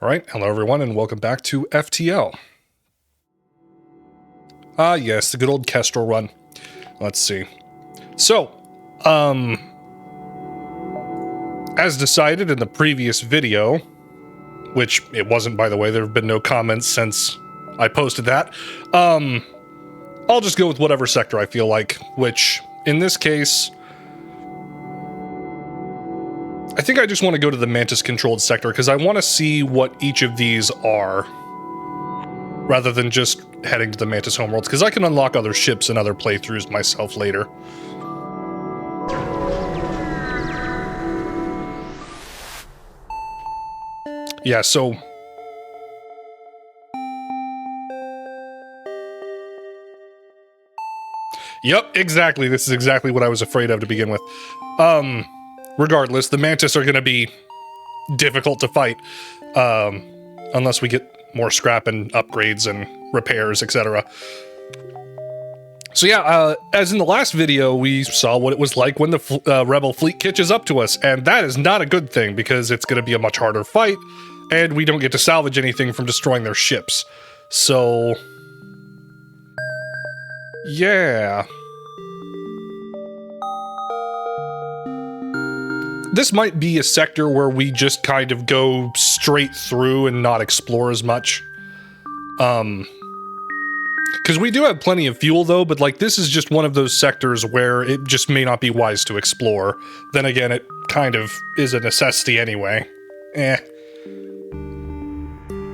Alright, hello everyone and welcome back to FTL. Ah yes, the good old Kestrel run. Let's see. So, as decided in the previous video, which it wasn't by the way, there have been no comments since I posted that, I'll just go with whatever sector I feel like, which, in this case, I think I just want to go to the Mantis controlled sector because I want to see what each of these are, rather than just heading to the Mantis homeworlds, because I can unlock other ships and other playthroughs myself later. Yeah, so... Yep, exactly. This is exactly what I was afraid of to begin with. Regardless, the Mantis are going to be difficult to fight, unless we get more scrap and upgrades and repairs, etc. So yeah, as in the last video, we saw what it was like when the Rebel fleet catches up to us, and that is not a good thing, because it's going to be a much harder fight, and we don't get to salvage anything from destroying their ships. So... yeah... this might be a sector where we just kind of go straight through and not explore as much. Because we do have plenty of fuel though, but like this is just one of those sectors where it just may not be wise to explore. Then again, it kind of is a necessity anyway.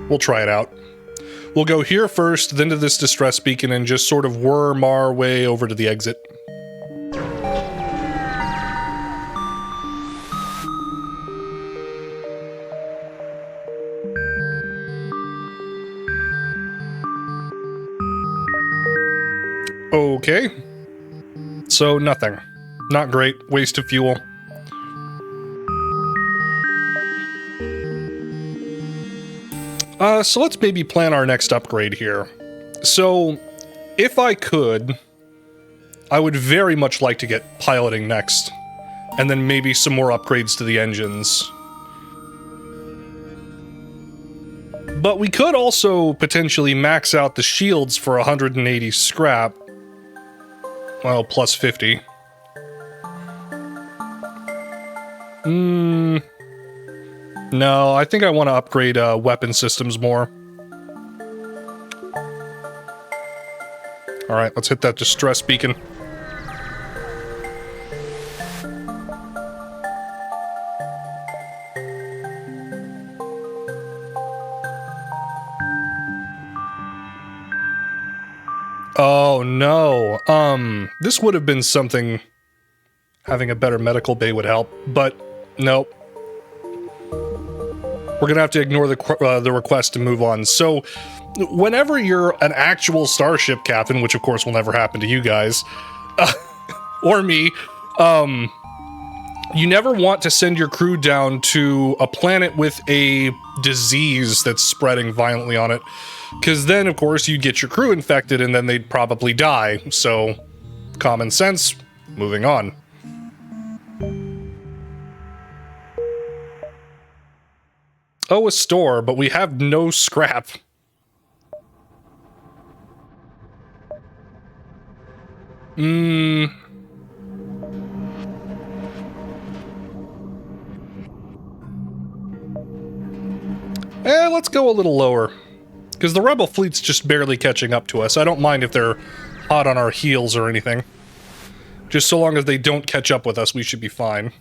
We'll try it out. We'll go here first, then to this distress beacon, and just sort of worm our way over to the exit. Okay. So, nothing. Not great. Waste of fuel. So let's maybe plan our next upgrade here. So, if I could, I would very much like to get piloting next. And then maybe some more upgrades to the engines. But we could also potentially max out the shields for 180 scrap. Well, plus 50. No, I think I want to upgrade weapon systems more. Alright, let's hit that distress beacon. Oh no, this would have been something having a better medical bay would help, but nope. We're gonna have to ignore the request to move on. So, whenever you're an actual starship captain, which of course will never happen to you guys, or me, you never want to send your crew down to a planet with a disease that's spreading violently on it. Because then, of course, you'd get your crew infected and then they'd probably die. So, common sense, moving on. Oh, a store, but we have no scrap. Let's go a little lower. Because the Rebel fleet's just barely catching up to us. I don't mind if they're hot on our heels or anything. Just so long as they don't catch up with us, we should be fine.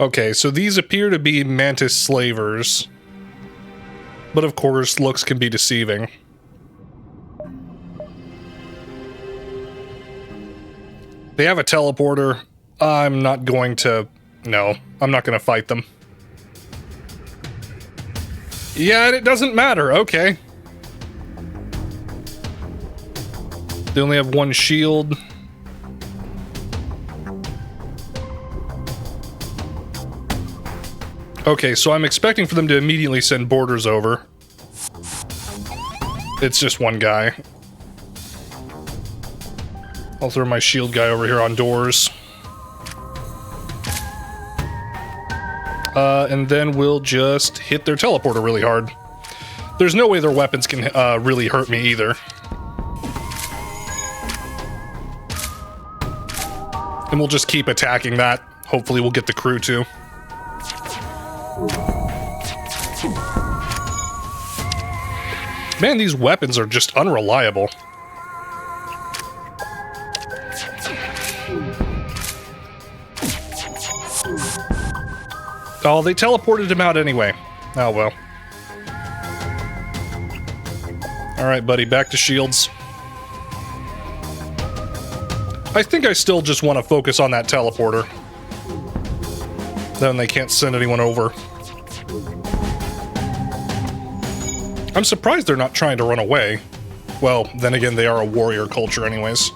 Okay, so these appear to be Mantis slavers. But of course, looks can be deceiving. They have a teleporter. I'm not going to... No, I'm not going to fight them. Yeah, and it doesn't matter. Okay. They only have one shield. Okay, so I'm expecting for them to immediately send boarders over. It's just one guy. I'll throw my shield guy over here on doors. And then we'll just hit their teleporter really hard. There's no way their weapons can really hurt me either. And we'll just keep attacking that. Hopefully we'll get the crew too. Man, these weapons are just unreliable. Oh, they teleported him out anyway. Oh, well. Alright, buddy, back to shields. I think I still just want to focus on that teleporter. Then they can't send anyone over. I'm surprised they're not trying to run away. Well, then again, they are a warrior culture anyways.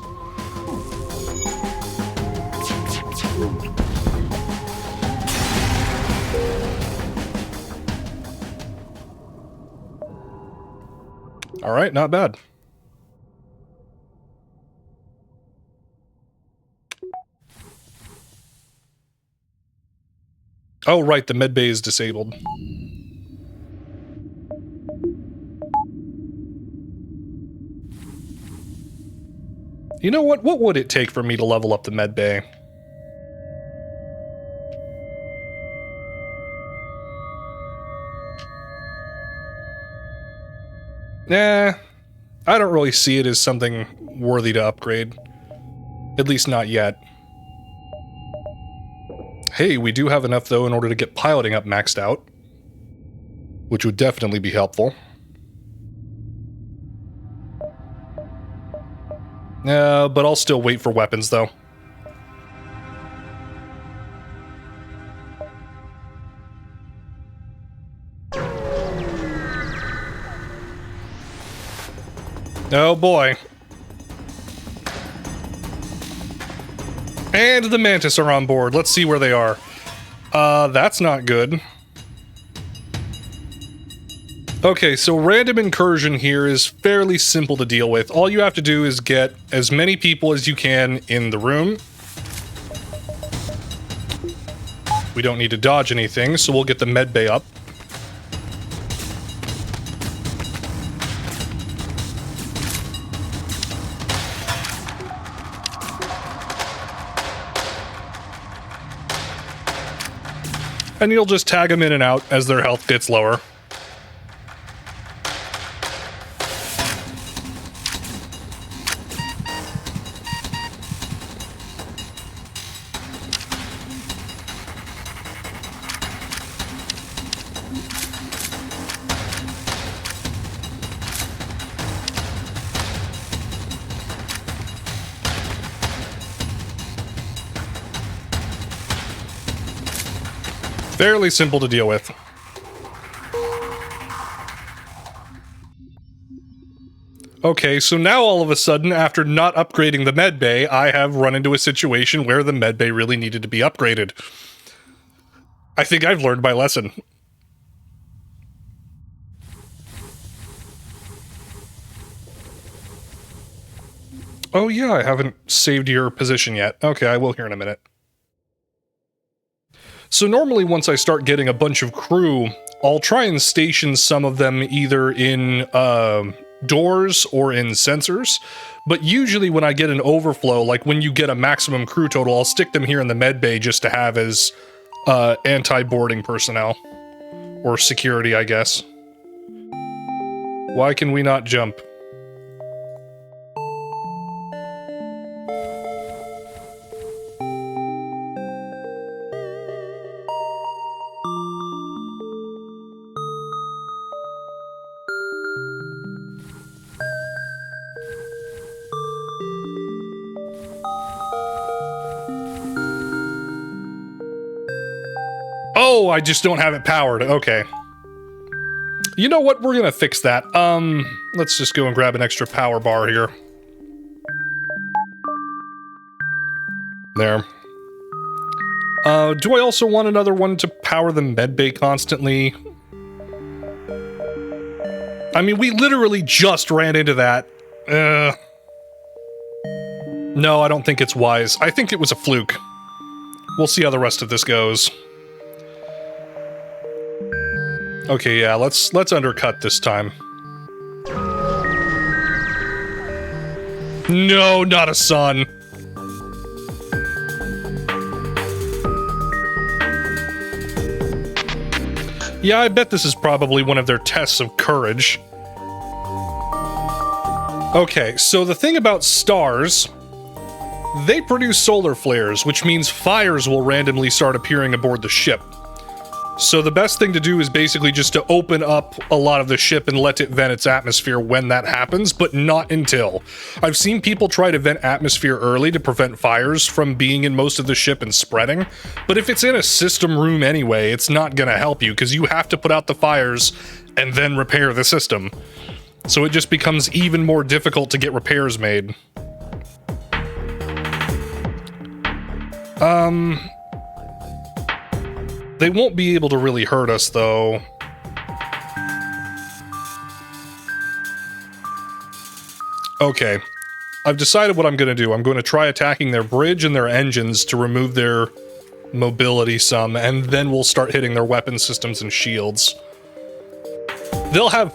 Alright, not bad. Oh, right, the medbay is disabled. You know what? What would it take for me to level up the medbay? Nah, I don't really see it as something worthy to upgrade. At least not yet. Hey, we do have enough, though, in order to get piloting up maxed out. Which would definitely be helpful. But I'll still wait for weapons, though. Oh boy. And the Mantis are on board. Let's see where they are. That's not good. Okay, so random incursion here is fairly simple to deal with. All you have to do is get as many people as you can in the room. We don't need to dodge anything, so we'll get the medbay up. And you'll just tag them in and out as their health gets lower. Fairly simple to deal with. Okay, so now all of a sudden, after not upgrading the medbay, I have run into a situation where the medbay really needed to be upgraded. I think I've learned my lesson. Oh yeah, I haven't saved your position yet. Okay, I will here in a minute. So normally once I start getting a bunch of crew, I'll try and station some of them either in doors or in sensors, but usually when I get an overflow, like when you get a maximum crew total, I'll stick them here in the med bay just to have as anti-boarding personnel. Or security, I guess. Why can we not jump? Oh, I just don't have it powered. Okay. You know what? We're gonna fix that. Let's just go and grab an extra power bar here. There. Do I also want another one to power the medbay constantly? I mean, we literally just ran into that. No, I don't think it's wise. I think it was a fluke. We'll see how the rest of this goes. Okay, yeah, let's undercut this time. No, not a sun. Yeah, I bet this is probably one of their tests of courage. Okay, so the thing about stars, they produce solar flares, which means fires will randomly start appearing aboard the ship. So the best thing to do is basically just to open up a lot of the ship and let it vent its atmosphere when that happens, but not until. I've seen people try to vent atmosphere early to prevent fires from being in most of the ship and spreading, but if it's in a system room anyway, it's not gonna help you, because you have to put out the fires and then repair the system. So it just becomes even more difficult to get repairs made. They won't be able to really hurt us, though. Okay. I've decided what I'm going to do. I'm going to try attacking their bridge and their engines to remove their mobility some, and then we'll start hitting their weapon systems and shields. They'll have,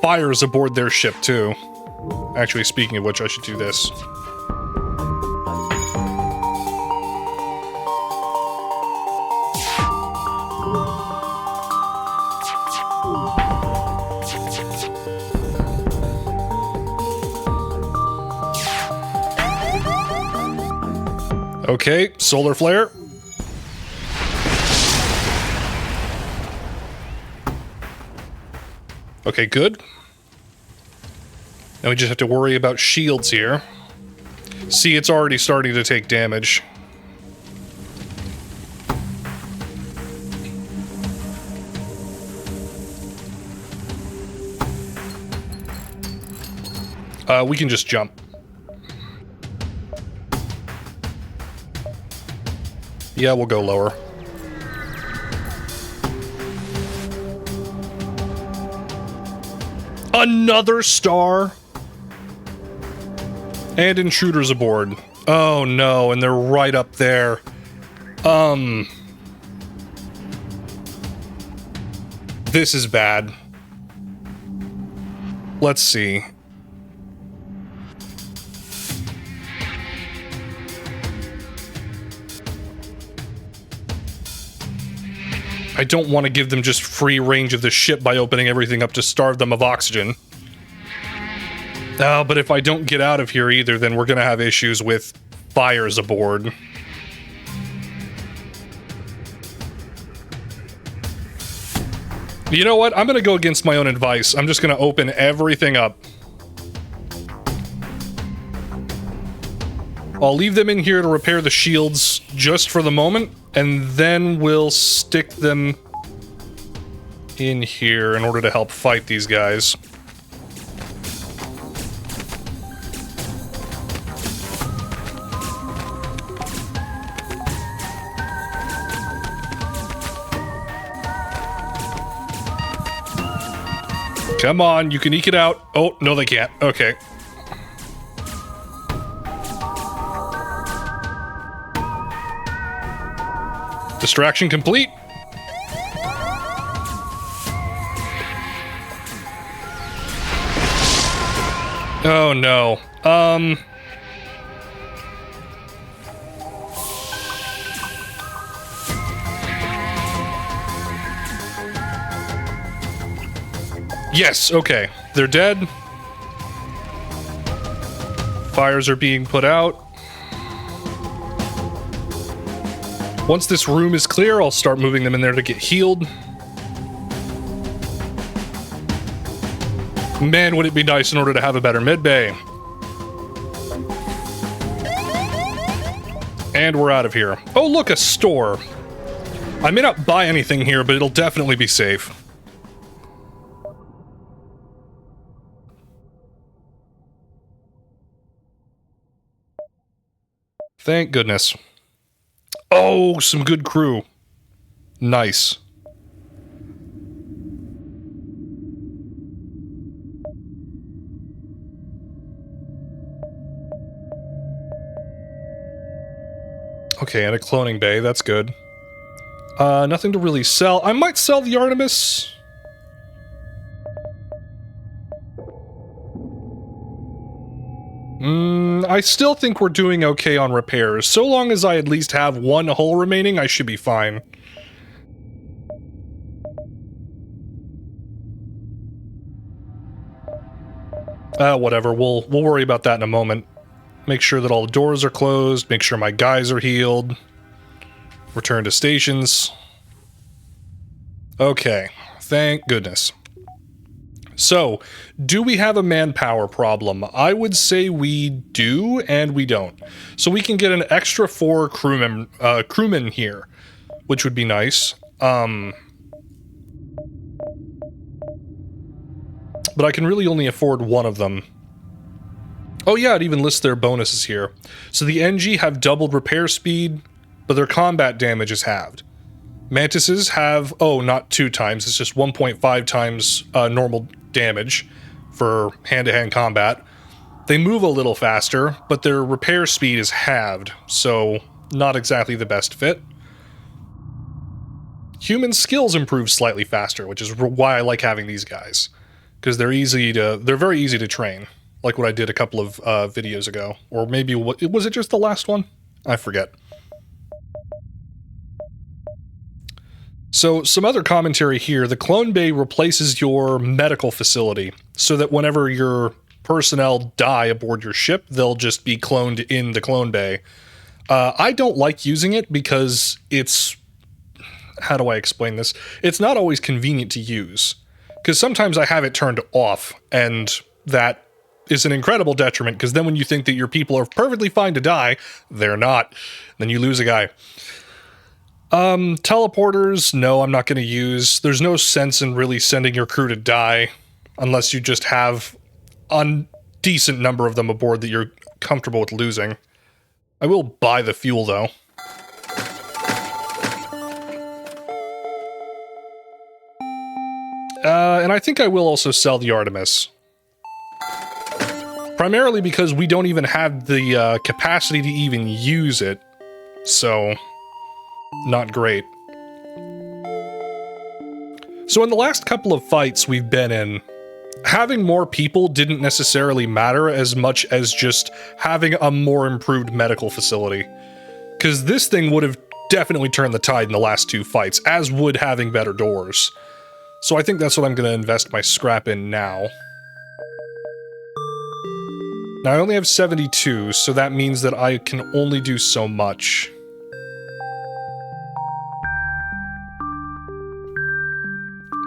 fires aboard their ship, too. Actually, speaking of which, I should do this. Okay, solar flare. Okay, good. Now we just have to worry about shields here. See, it's already starting to take damage. We can just jump. Yeah, we'll go lower. Another star? And intruders aboard. Oh no, and they're right up there. This is bad. Let's see. I don't want to give them just free range of the ship by opening everything up to starve them of oxygen. Oh, but if I don't get out of here either, then we're gonna have issues with fires aboard. You know what? I'm gonna go against my own advice. I'm just gonna open everything up. I'll leave them in here to repair the shields just for the moment, and then we'll stick them in here in order to help fight these guys. Come on, you can eke it out. Oh, no they can't. Okay. Distraction complete. Oh no. Yes, okay. They're dead. Fires are being put out. Once this room is clear, I'll start moving them in there to get healed. Man, would it be nice in order to have a better mid-bay. And we're out of here. Oh, look, a store. I may not buy anything here, but it'll definitely be safe. Thank goodness. Oh, some good crew. Nice. Okay, and a cloning bay, that's good. Nothing to really sell. I might sell the Artemis. I still think we're doing okay on repairs. So long as I at least have one hull remaining, I should be fine. Whatever, we'll worry about that in a moment. Make sure that all the doors are closed, make sure my guys are healed. Return to stations. Okay, thank goodness. So, do we have a manpower problem? I would say we do, and we don't. So we can get an extra 4 crewmen here, which would be nice. But I can really only afford one of them. Oh yeah, it even lists their bonuses here. So the NG have doubled repair speed, but their combat damage is halved. Mantises have, oh, not 2 times, it's just 1.5 times normal damage for hand-to-hand combat. They move a little faster, but their repair speed is halved, so not exactly the best fit. Human skills improve slightly faster, which is why I like having these guys, because they're very easy to train, like what I did a couple of videos ago, or maybe was it just the last one? I forget. So, some other commentary here. The clone bay replaces your medical facility, so that whenever your personnel die aboard your ship, they'll just be cloned in the clone bay. I don't like using it because it's... how do I explain this? It's not always convenient to use, because sometimes I have it turned off, and that is an incredible detriment, because then when you think that your people are perfectly fine to die, they're not. Then you lose a guy. Teleporters, no, I'm not going to use. There's no sense in really sending your crew to die unless you just have a decent number of them aboard that you're comfortable with losing. I will buy the fuel, though. And I think I will also sell the Artemis. Primarily because we don't even have the capacity to even use it, so... not great. So in the last couple of fights we've been in, having more people didn't necessarily matter as much as just having a more improved medical facility. Because this thing would have definitely turned the tide in the last 2 fights, as would having better doors. So I think that's what I'm going to invest my scrap in now. Now I only have 72, so that means that I can only do so much.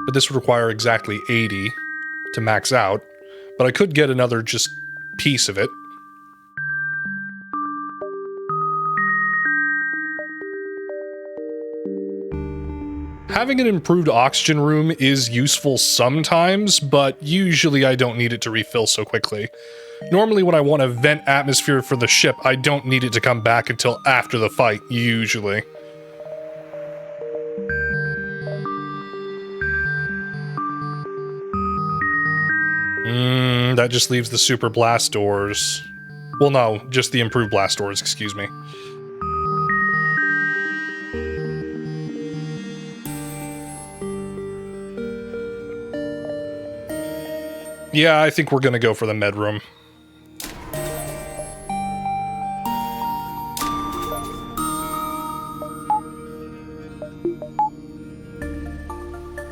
But this would require exactly 80 to max out, but I could get another just piece of it. Having an improved oxygen room is useful sometimes, but usually I don't need it to refill so quickly. Normally when I want to vent atmosphere for the ship, I don't need it to come back until after the fight, usually. That just leaves the super blast doors. Well, no, just the improved blast doors, excuse me. Yeah, I think we're gonna go for the med room.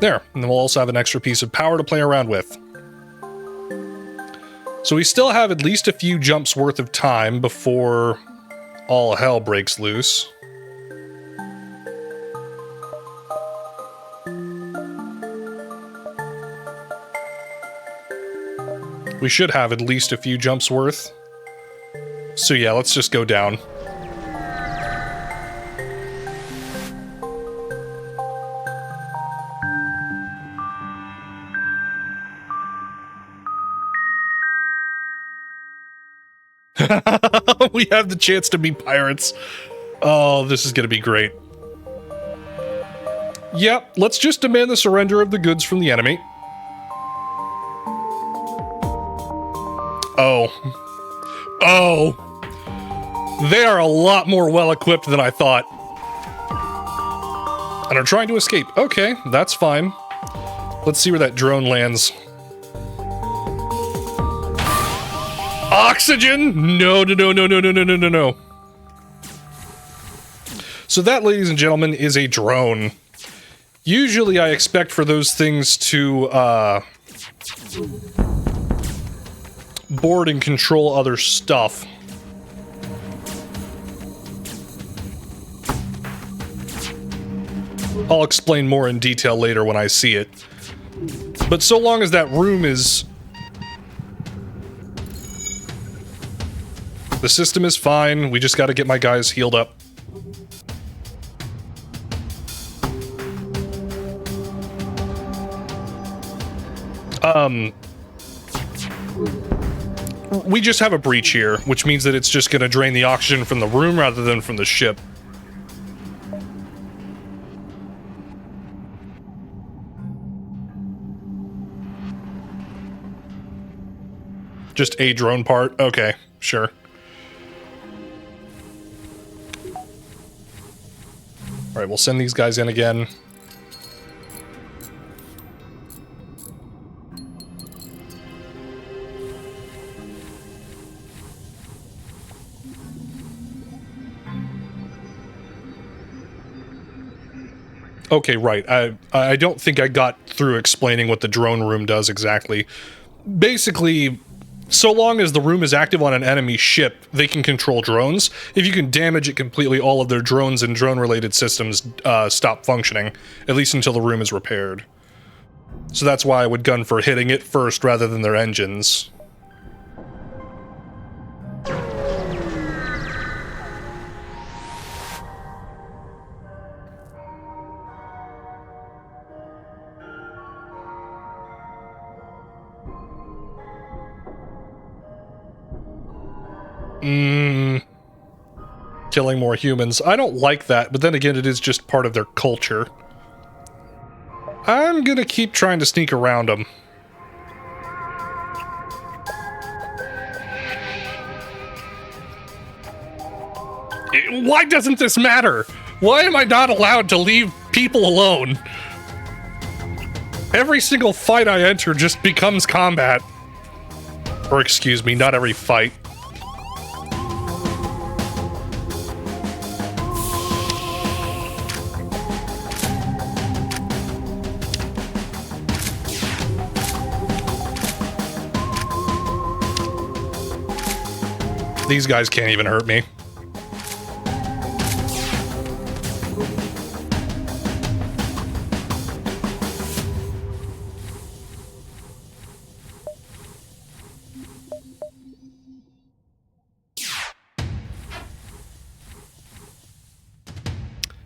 There, and then we'll also have an extra piece of power to play around with. So we still have at least a few jumps worth of time before all hell breaks loose. We should have at least a few jumps worth. So yeah, let's just go down. We have the chance to be pirates. Oh, this is going to be great. Yep, let's just demand the surrender of the goods from the enemy. Oh. Oh. They are a lot more well-equipped than I thought. And are trying to escape. Okay, that's fine. Let's see where that drone lands. Oxygen? No, no, no, no, no, no, no, no, no, no. So that, ladies and gentlemen, is a drone. Usually I expect for those things to, board and control other stuff. I'll explain more in detail later when I see it. But so long as that room is... The system is fine, we just gotta get my guys healed up. We just have a breach here, which means that it's just gonna drain the oxygen from the room rather than from the ship. Just a drone part? Okay, sure. Alright, we'll send these guys in again. Okay, right. I don't think I got through explaining what the drone room does exactly. Basically, so long as the room is active on an enemy ship, they can control drones. If you can damage it completely, all of their drones and drone-related systems stop functioning, at least until the room is repaired. So that's why I would gun for hitting it first rather than their engines. Killing more humans. I don't like that, but then again, it is just part of their culture. I'm gonna keep trying to sneak around them. Why doesn't this matter? Why am I not allowed to leave people alone? Every single fight I enter just becomes combat. Or excuse me, not every fight. These guys can't even hurt me.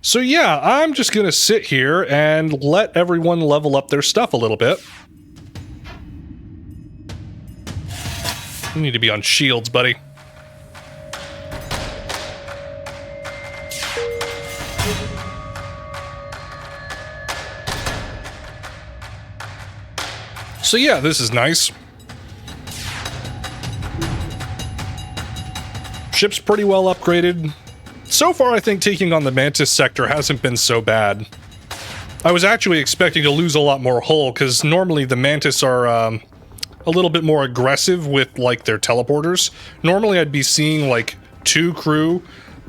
So yeah, I'm just gonna sit here and let everyone level up their stuff a little bit. You need to be on shields, buddy. So yeah, this is nice. Ship's pretty well upgraded. So far, I think taking on the Mantis sector hasn't been so bad. I was actually expecting to lose a lot more hull, because normally the Mantis are a little bit more aggressive with, like, their teleporters. Normally I'd be seeing, like, 2 crew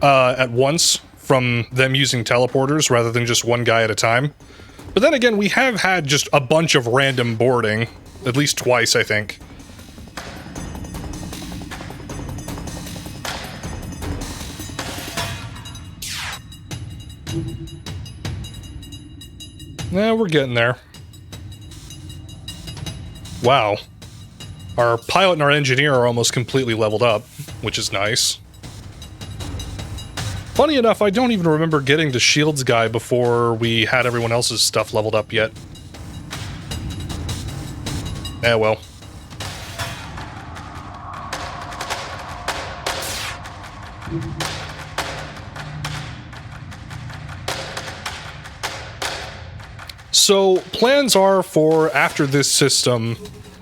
at once from them using teleporters rather than just one guy at a time. But then again, we have had just a bunch of random boarding. At least twice, I think. Yeah, we're getting there. Wow. Our pilot and our engineer are almost completely leveled up, which is nice. Funny enough, I don't even remember getting the shields guy before we had everyone else's stuff leveled up yet. So, plans are for after this system,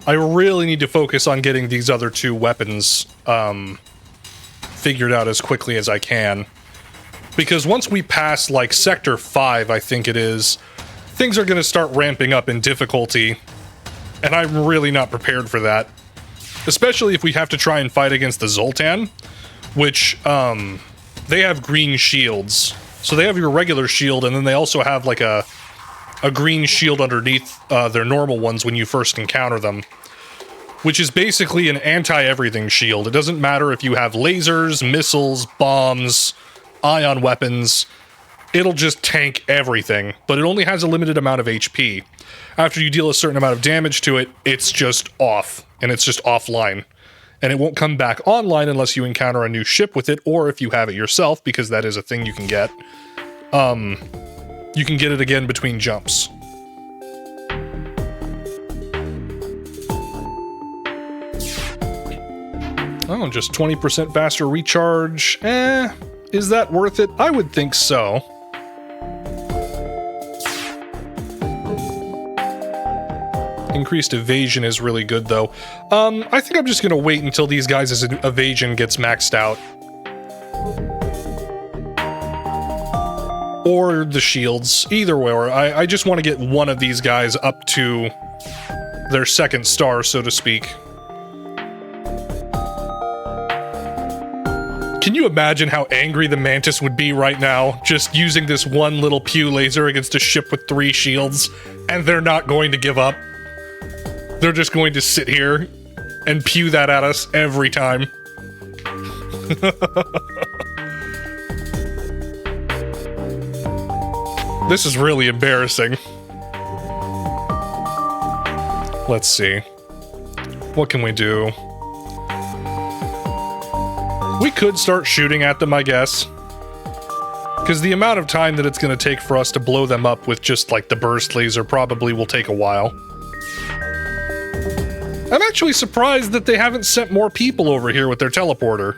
I really need to focus on getting these other two weapons figured out as quickly as I can. Because once we pass, like, Sector 5, I think it is, things are going to start ramping up in difficulty, and I'm really not prepared for that. Especially if we have to try and fight against the Zoltan, which, they have green shields. So they have your regular shield, and then they also have, like, a green shield underneath their normal ones when you first encounter them. Which is basically an anti-everything shield. It doesn't matter if you have lasers, missiles, bombs, ion weapons. It'll just tank everything, but it only has a limited amount of HP. After you deal a certain amount of damage to it, it's just off, and it's just offline. And it won't come back online unless you encounter a new ship with it, or if you have it yourself, because that is a thing you can get. You can get it again between jumps. Oh, just 20% faster recharge. Is that worth it? I would think so. Increased evasion is really good, though. I think I'm just gonna wait until these guys' evasion gets maxed out. Or the shields. Either way, or I just want to get one of these guys up to their second star, so to speak. Can you imagine how angry the Mantis would be right now, just using this one little pew laser against a ship with 3 shields, and they're not going to give up? They're just going to sit here and pew that at us every time. This is really embarrassing. Let's see. What can we do? We could start shooting at them, I guess. Because the amount of time that it's going to take for us to blow them up with just, like, the burst laser probably will take a while. I'm actually surprised that they haven't sent more people over here with their teleporter.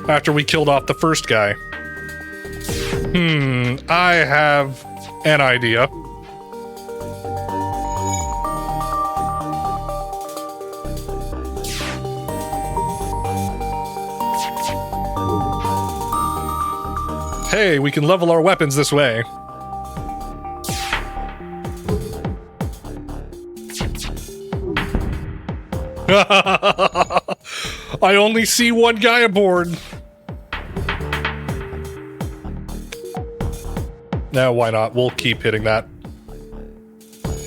After we killed off the first guy. I have an idea. Hey, we can level our weapons this way. I only see one guy aboard. No, why not? We'll keep hitting that.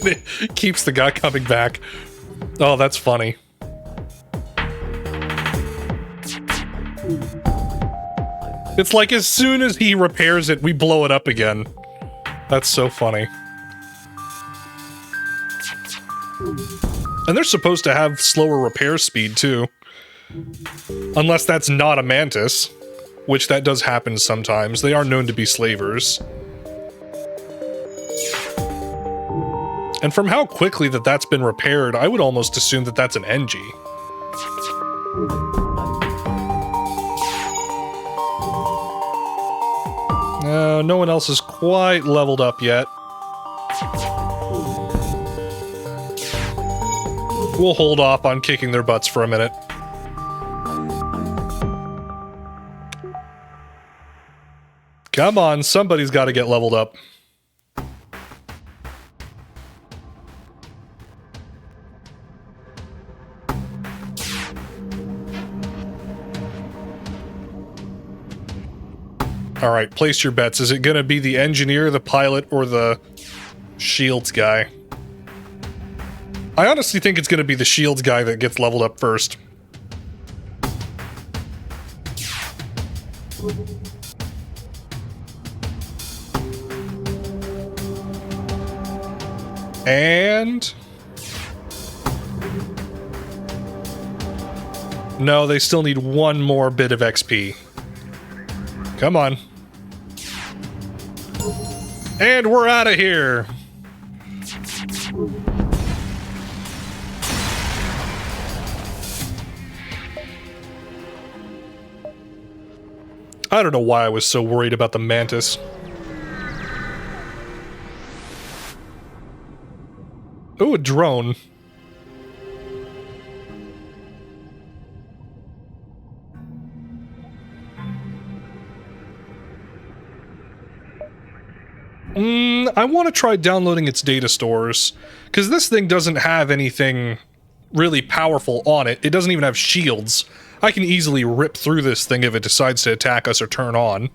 It keeps the guy coming back. Oh, that's funny. It's like as soon as he repairs it, we blow it up again. That's so funny. And they're supposed to have slower repair speed, too. Unless that's not a Mantis. Which that does happen sometimes. They are known to be slavers. And from how quickly that's been repaired, I would almost assume that that's an NG. No one else is quite leveled up yet. We'll hold off on kicking their butts for a minute. Come on, somebody's got to get leveled up. All right, place your bets. Is it going to be the engineer, the pilot, or the shields guy? I honestly think it's going to be the shields guy that gets leveled up first. And... no, they still need one more bit of XP. Come on. And we're out of here. I don't know why I was so worried about the Mantis. Oh, a drone. I want to try downloading its data stores, because this thing doesn't have anything really powerful on it. It doesn't even have shields. I can easily rip through this thing if it decides to attack us or turn on.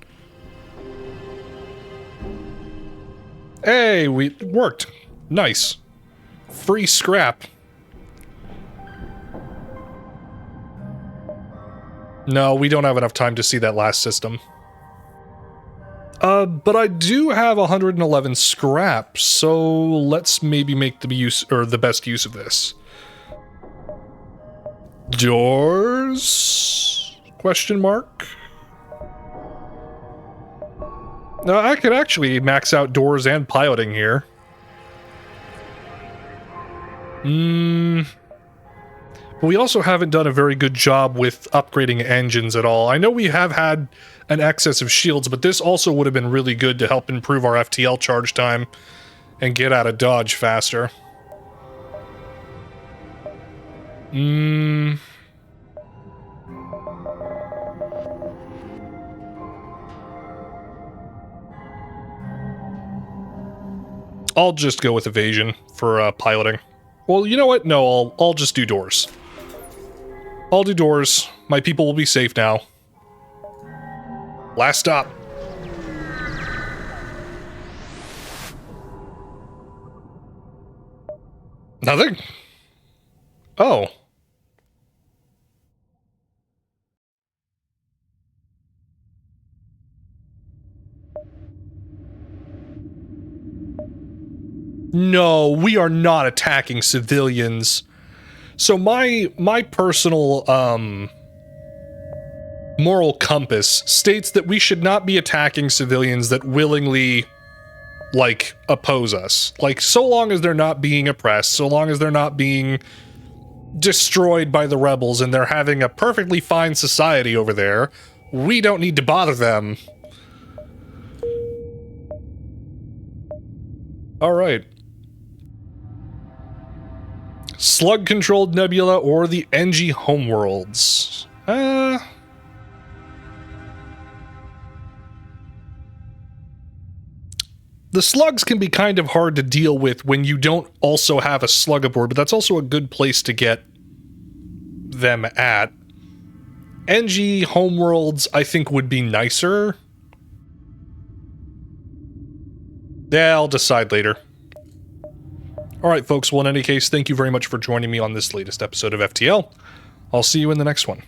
Hey, it worked. Nice. Free scrap. No, we don't have enough time to see that last system. But I do have 111 scrap, so let's maybe make the best use of this. Doors? Question mark? No, I could actually max out doors and piloting here. But we also haven't done a very good job with upgrading engines at all. I know we have had an excess of shields, but this also would have been really good to help improve our FTL charge time and get out of dodge faster. I'll just go with evasion for piloting. Well, you know what? No, I'll just do doors. I'll do doors. My people will be safe now. Last stop. Nothing? Oh. No, we are not attacking civilians. So my personal moral compass states that we should not be attacking civilians that willingly, like, oppose us. Like, so long as they're not being oppressed, so long as they're not being destroyed by the rebels and they're having a perfectly fine society over there, we don't need to bother them. Alright. Slug-controlled nebula or the NG homeworlds? The slugs can be kind of hard to deal with when you don't also have a slug aboard, but that's also a good place to get them at. NG homeworlds, I think, would be nicer. Yeah, I'll decide later. Alright, folks, well, in any case, thank you very much for joining me on this latest episode of FTL. I'll see you in the next one.